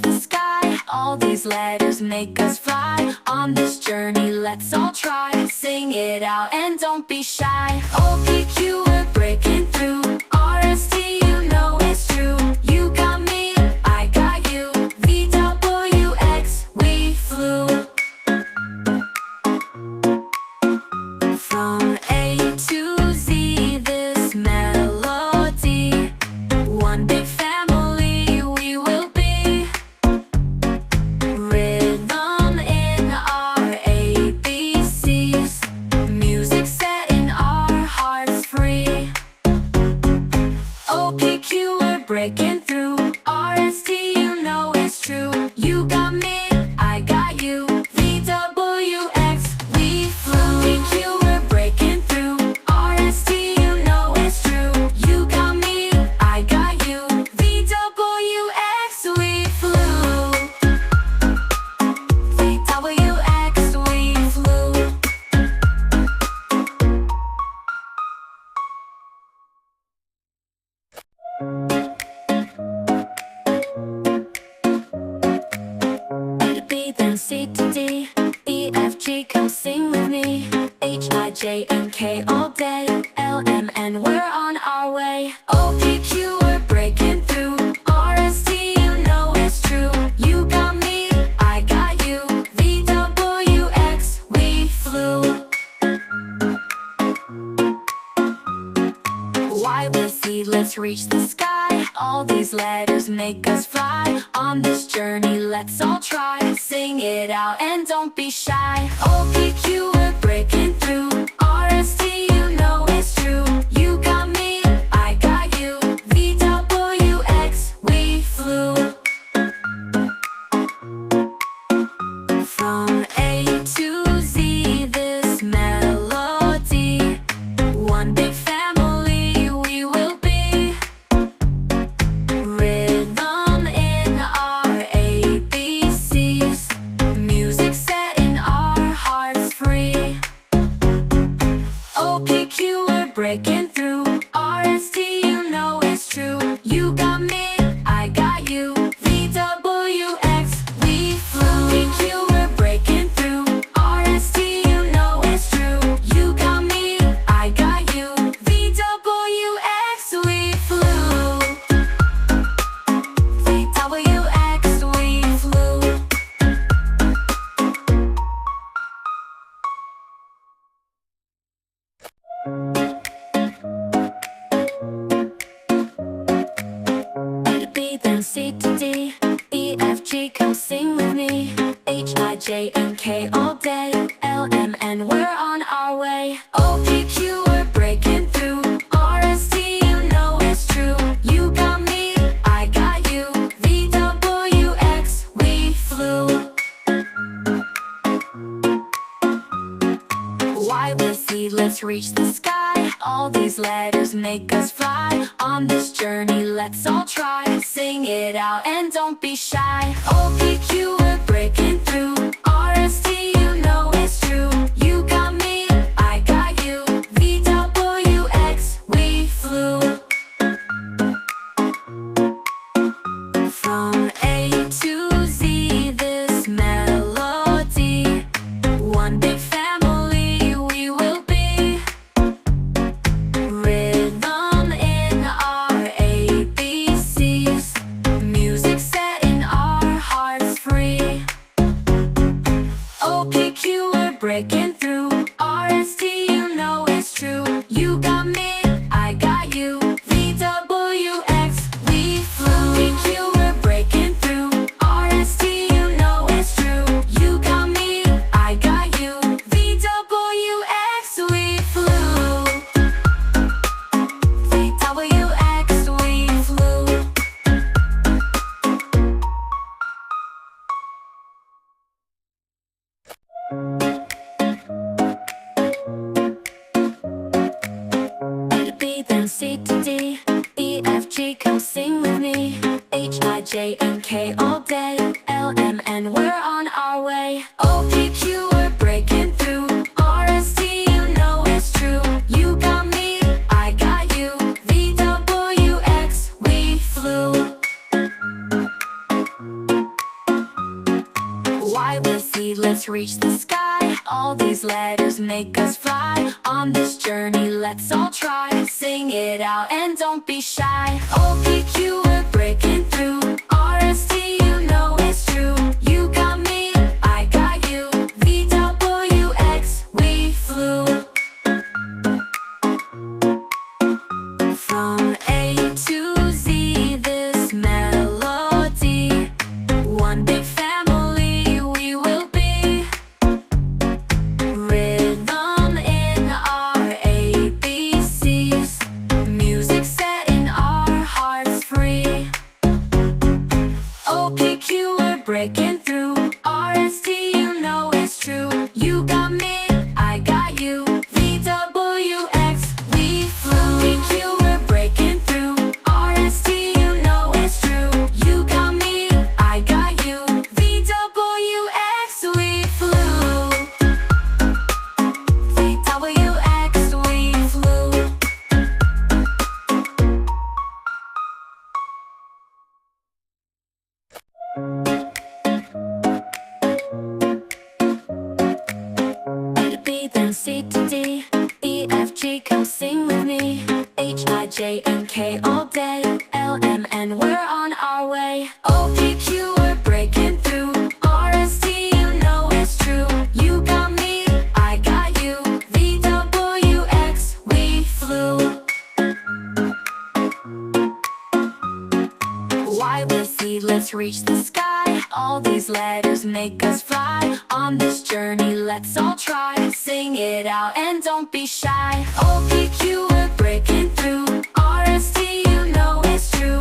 reach the sky. All these letters make us fly. On this journey, let's all try. Sing it out and don't be shy. OPQ, we're breaking through. RST, you know it's true. You got me, I got you. VWX, we flew. From A to Z, this melody. One big family we will be. Rhythm in our ABCs. Music setting our hearts free. OPQ, we're breaking through. RST, you know it's true. You got me, I got you. VWX, we flew. OPQ, we're breaking through. RST, you know it's true. You got me, I got you. VWX, we flew. VWX, we flew. A to B, then C to D. E, F, G, come sing with me. H, I, J, and K all day. L, M, N, we're on our way. OPQ, we're breaking through. RST, you know it's true. You got me, I got you. VWX, we flew. Y with Z, let's reach the sky. All these letters make us fly. On this journey, let's all try. Sing it out and don't be shy. OPQ, we're breaking through. RST, you know it's true. You got me, I got you. VWX, we flew. From A to Z, this melody. One big family we will be. Rhythm in our ABCs. Music setting our hearts free. OPQ, we're breaking through. RST, you know it's true. You got me, I got you. VWX, we flew. OPQ, we're breaking through. RST, you know it's true. You got me, I got you. VWX, we flew. VWX, we flew. A to B, then C to D. E, F, G, come sing with me. H, I, J, and K all day. L, M, N, we're on our way. OPQ, we're breaking through. RST, you know it's true. You got me, I got you. VWX, we flew. Y with Z, let's reach the sky. All these letters make us fly. On this journey, let's all try. Sing it out and don't be shy. OPQ, we're breaking through. RST, you know it's true. You got me, I got you. VWX, we flew. From A to Z, this melody. One big family we will be. Rhythm in our ABCs. Music setting our hearts free. OPQ, we're breaking through. RST, you know it's true. You got me, I got you. VWX, we flew. OPQ, we're breaking through. RST, you know it's true. You got me, I got you. VWX, we flew. VWX, we flew. A to B, then C to D. E, F, G, come sing with me. H, I, J, and K all day. L, M, N, we're on our way. OPQ, we're breaking through. RST, you know it's true. You got me, I got you. VWX, we flew. Y with Z, let's reach the sky. All these letters make us fly. On this journey, let's all try. Sing it out and don't be shy. O, P, Q, we're breaking through. R, S, T, you know it's true. You got me, I got you. V, W, X, we flew. From A to Z, this melody. One big family we will be. Rhythm in our ABCs. Music setting our hearts free. O, P, Q, we're breaking through. R, S, T, you know it's true. You got me, I got you. V, W, X, we flew. P, Q, we're breaking through. R, S, T, you know it's true. You got me, I got you. V, W, X, we flew. V, W, X, we flew. A to B, then C to D. E, F, G, come sing with me. H, I, J, and K all day. L, M, N, we're on our way. O, P, Q, we're breaking through. R, S, T, you know it's true. You got me, I got you. V, W, X, we flew. Y with Z, let's reach the sky. All these letters make us fly. On this journey, let's all try. Sing it out and don't be shy. O, P, Q, we're breaking through. R, S, T, you know it's true.